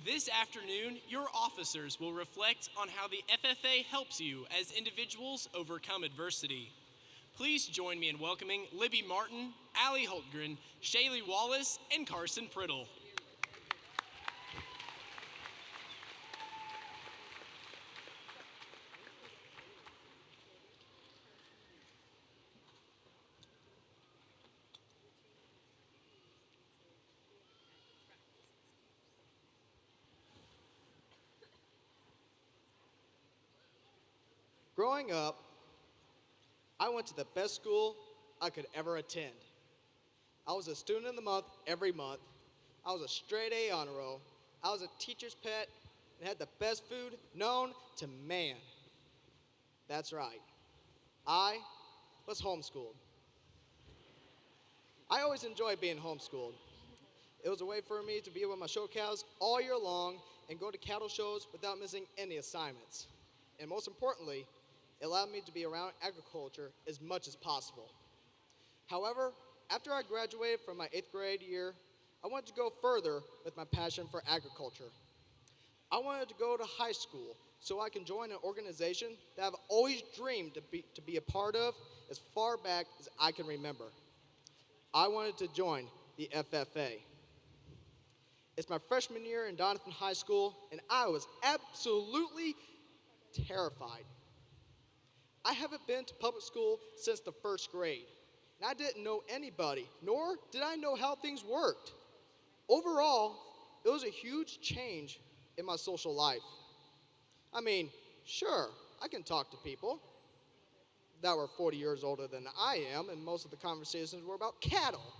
This afternoon, your officers will reflect on how the FFA helps you as individuals overcome adversity. Please join me in welcoming Libby Martin, Allie Holtgren, Shaylee Wallace, and Carson Priddle. Growing up, I went to the best school I could ever attend. I was a student of the month every month. I was a straight A honor roll. I was a teacher's pet and had the best food known to man. That's right. I was homeschooled. I always enjoyed being homeschooled. It was a way for me to be with my show cows all year long and go to cattle shows without missing any assignments. And most importantly, it allowed me to be around agriculture as much as possible. However, after I graduated from my 8th grade year, I wanted to go further with my passion for agriculture. I wanted to go to high school so I can join an organization that I've always dreamed to be a part of as far back as I can remember. I wanted to join the FFA. It's my freshman year in Doniphan High School, and I was absolutely terrified. I haven't been to public school since the 1st grade, and I didn't know anybody, nor did I know how things worked. Overall, it was a huge change in my social life. I mean, sure, I can talk to people that were 40 years older than I am, and most of the conversations were about cattle.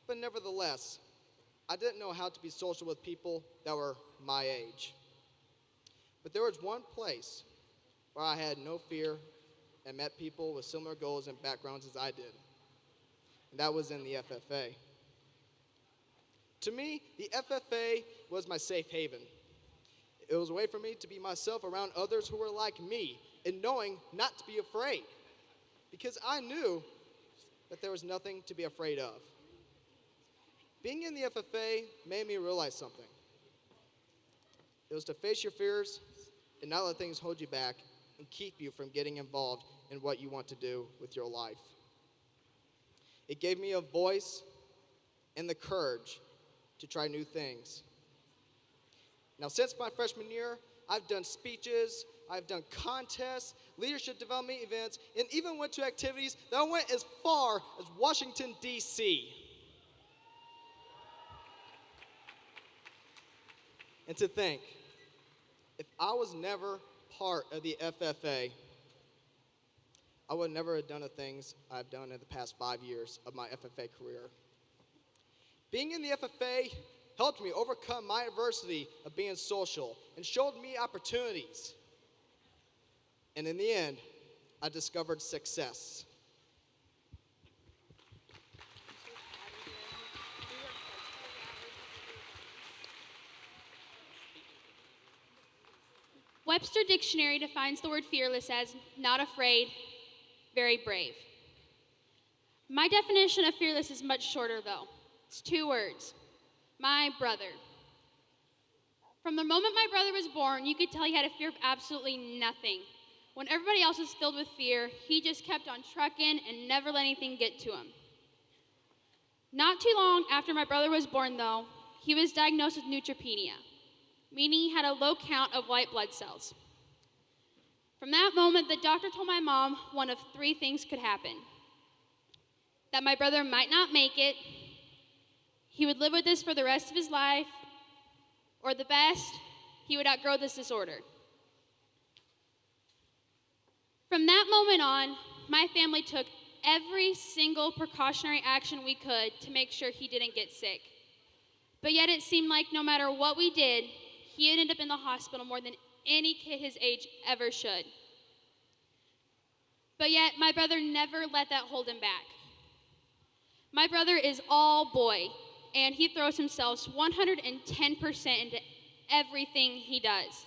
But nevertheless, I didn't know how to be social with people that were my age. But there was one place where I had no fear and met people with similar goals and backgrounds as I did. And that was in the FFA. To me, the FFA was my safe haven. It was a way for me to be myself around others who were like me and knowing not to be afraid. Because I knew that there was nothing to be afraid of. Being in the FFA made me realize something. It was to face your fears and not let things hold you back and keep you from getting involved in what you want to do with your life. It gave me a voice and the courage to try new things. Now, since my freshman year, I've done speeches, I've done contests, leadership development events, and even went to activities that went as far as Washington, D.C. And to think, if I was never part of the FFA, I would never have done the things I've done in the past 5 years of my FFA career. Being in the FFA helped me overcome my adversity of being social and showed me opportunities. And in the end, I discovered success. Webster Dictionary defines the word fearless as not afraid, very brave. My definition of fearless is much shorter, though. It's 2 words: my brother. From the moment my brother was born, you could tell he had a fear of absolutely nothing. When everybody else was filled with fear, he just kept on trucking and never let anything get to him. Not too long after my brother was born, though, he was diagnosed with neutropenia, meaning he had a low count of white blood cells. From that moment, the doctor told my mom one of 3 things could happen: that my brother might not make it, he would live with this for the rest of his life, or the best, he would outgrow this disorder. From that moment on, my family took every single precautionary action we could to make sure he didn't get sick. But yet it seemed like no matter what we did, he ended up in the hospital more than any kid his age ever should. But yet my brother never let that hold him back. My brother is all boy, and he throws himself 110% into everything he does.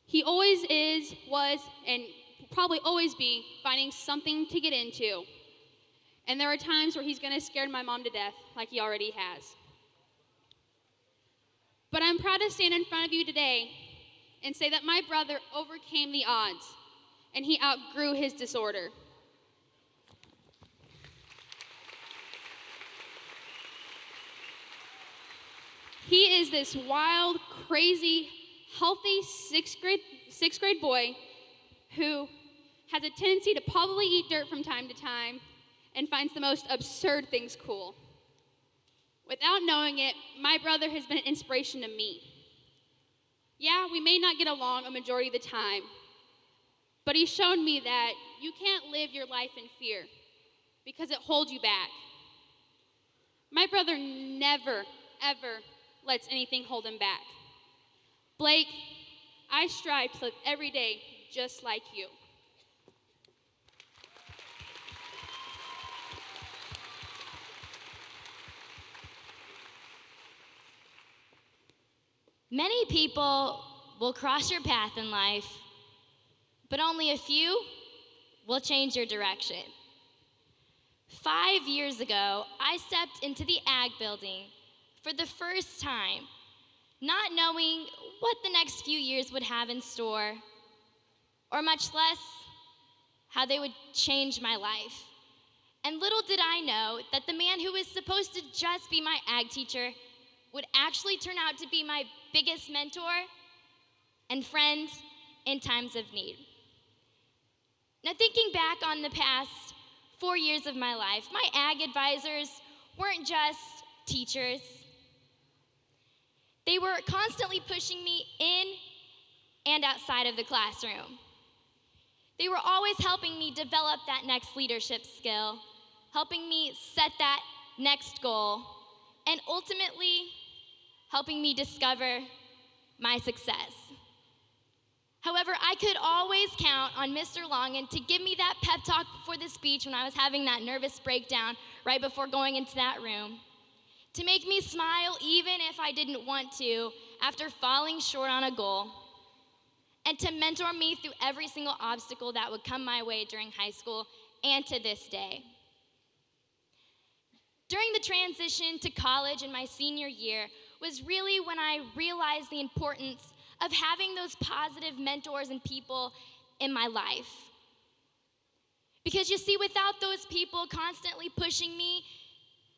He always is, was, and will probably always be finding something to get into. And there are times where he's gonna scare my mom to death, like he already has. But I'm proud to stand in front of you today and say that my brother overcame the odds and he outgrew his disorder. He is this wild, crazy, healthy sixth grade boy who has a tendency to probably eat dirt from time to time and finds the most absurd things cool. Without knowing it, my brother has been an inspiration to me. Yeah, we may not get along a majority of the time, but he's shown me that you can't live your life in fear because it holds you back. My brother never, ever lets anything hold him back. Blake, I strive to live every day just like you. Many people will cross your path in life, but only a few will change your direction. 5 years ago, I stepped into the ag building for the first time, not knowing what the next few years would have in store, or much less how they would change my life. And little did I know that the man who was supposed to just be my ag teacher would actually turn out to be my biggest mentor and friend in times of need. Now, thinking back on the past 4 years of my life, my ag advisors weren't just teachers. They were constantly pushing me in and outside of the classroom. They were always helping me develop that next leadership skill, helping me set that next goal, and ultimately helping me discover my success. However, I could always count on Mr. Longan to give me that pep talk before the speech when I was having that nervous breakdown right before going into that room, to make me smile even if I didn't want to after falling short on a goal, and to mentor me through every single obstacle that would come my way during high school and to this day. During the transition to college in my senior year was really when I realized the importance of having those positive mentors and people in my life. Because you see, without those people constantly pushing me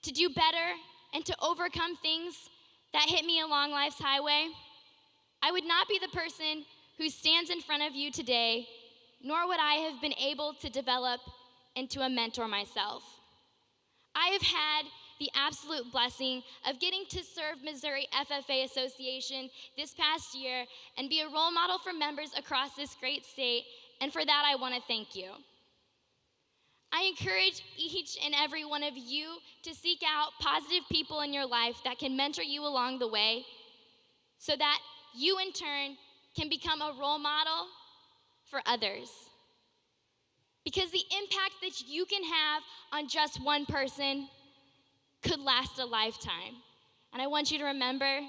to do better and to overcome things that hit me along life's highway, I would not be the person who stands in front of you today, nor would I have been able to develop into a mentor myself. I have had the absolute blessing of getting to serve Missouri FFA Association this past year and be a role model for members across this great state, and for that I want to thank you. I encourage each and every one of you to seek out positive people in your life that can mentor you along the way so that you in turn can become a role model for others. Because the impact that you can have on just one person could last a lifetime. And I want you to remember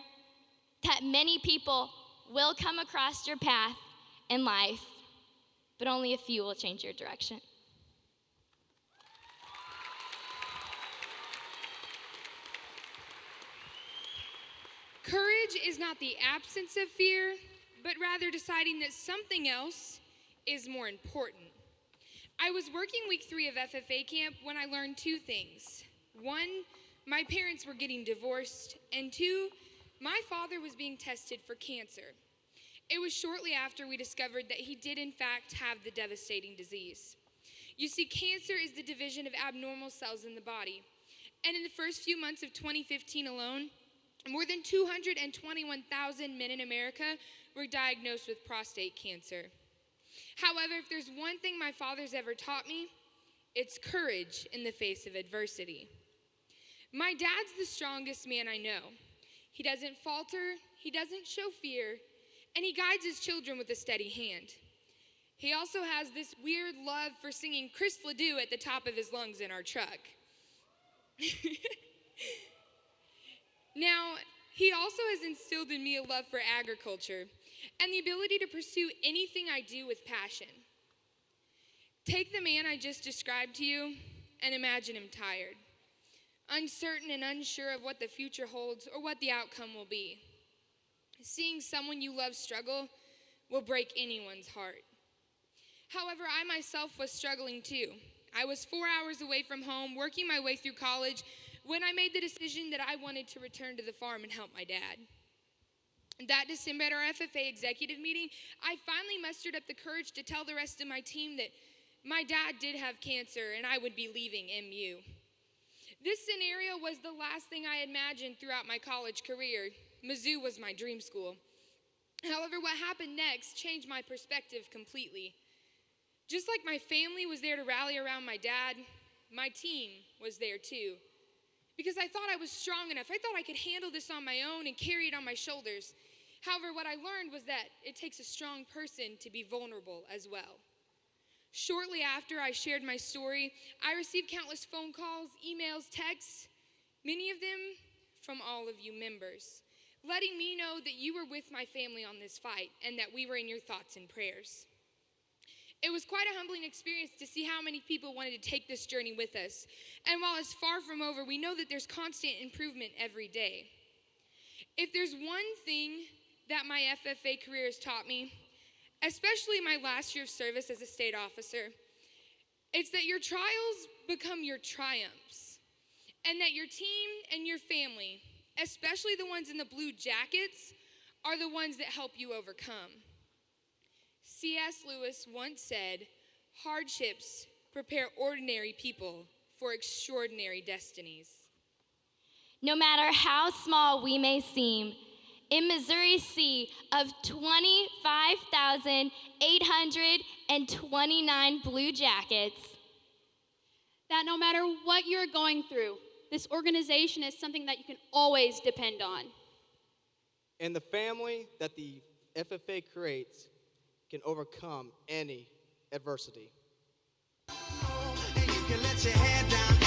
that many people will come across your path in life, but only a few will change your direction. Courage is not the absence of fear, but rather deciding that something else is more important. I was working week 3 of FFA camp when I learned 2 things. 1, my parents were getting divorced, and 2, my father was being tested for cancer. It was shortly after we discovered that he did in fact have the devastating disease. You see, cancer is the division of abnormal cells in the body, and in the first few months of 2015 alone, more than 221,000 men in America were diagnosed with prostate cancer. However, if there's one thing my father's ever taught me, it's courage in the face of adversity. My dad's the strongest man I know. He doesn't falter, he doesn't show fear, and he guides his children with a steady hand. He also has this weird love for singing Chris Ledoux at the top of his lungs in our truck. Now, he also has instilled in me a love for agriculture and the ability to pursue anything I do with passion. Take the man I just described to you and imagine him tired, uncertain and unsure of what the future holds or what the outcome will be. Seeing someone you love struggle will break anyone's heart. However, I myself was struggling too. I was 4 hours away from home, working my way through college, when I made the decision that I wanted to return to the farm and help my dad. That December at our FFA executive meeting, I finally mustered up the courage to tell the rest of my team that my dad did have cancer and I would be leaving MU. This scenario was the last thing I imagined throughout my college career. Mizzou was my dream school. However, what happened next changed my perspective completely. Just like my family was there to rally around my dad, my team was there too. Because I thought I was strong enough. I thought I could handle this on my own and carry it on my shoulders. However, what I learned was that it takes a strong person to be vulnerable as well. Shortly after I shared my story, I received countless phone calls, emails, texts, many of them from all of you members, letting me know that you were with my family on this fight and that we were in your thoughts and prayers. It was quite a humbling experience to see how many people wanted to take this journey with us. And while it's far from over, we know that there's constant improvement every day. If there's one thing that my FFA career has taught me, especially my last year of service as a state officer, it's that your trials become your triumphs, and that your team and your family, especially the ones in the blue jackets, are the ones that help you overcome. C.S. Lewis once said, "Hardships prepare ordinary people for extraordinary destinies." No matter how small we may seem, in Missouri's sea of 25,829 blue jackets, That no matter what you're going through, this organization is something that you can always depend on. And the family that the FFA creates can overcome any adversity. And you can let your hair down.